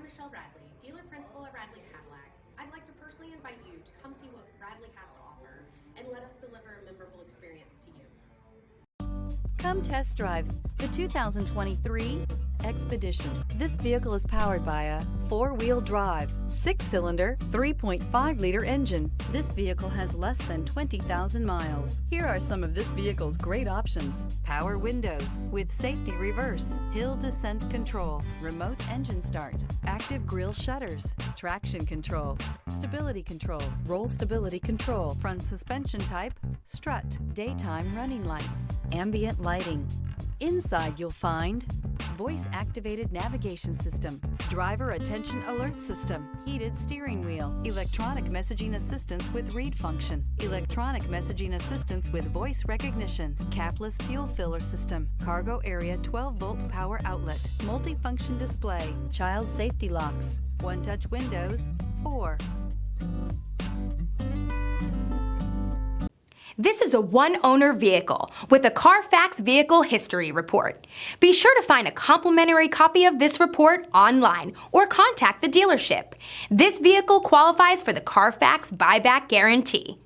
Michelle Radley, dealer principal at Radley Cadillac. I'd like to personally invite you to come see what Radley has to offer and let us deliver a memorable experience to you. Come test drive the 2023 Expedition. This vehicle is powered by a 4-wheel drive, 6-cylinder, 3.5-liter engine. This vehicle has less than 20,000 miles. Here are some of this vehicle's great options: power windows with safety reverse, hill descent control, remote engine start, active grille shutters, traction control, stability control, roll stability control, front suspension type, strut, daytime running lights, ambient lighting. Inside you'll find voice-activated navigation system, driver attention alert system, heated steering wheel, electronic messaging assistance with read function, electronic messaging assistance with voice recognition, capless fuel filler system, cargo area 12-volt power outlet, multifunction display, child safety locks, one-touch windows, 4. This is a one-owner vehicle with a Carfax Vehicle History Report. Be sure to find a complimentary copy of this report online or contact the dealership. This vehicle qualifies for the Carfax Buyback Guarantee.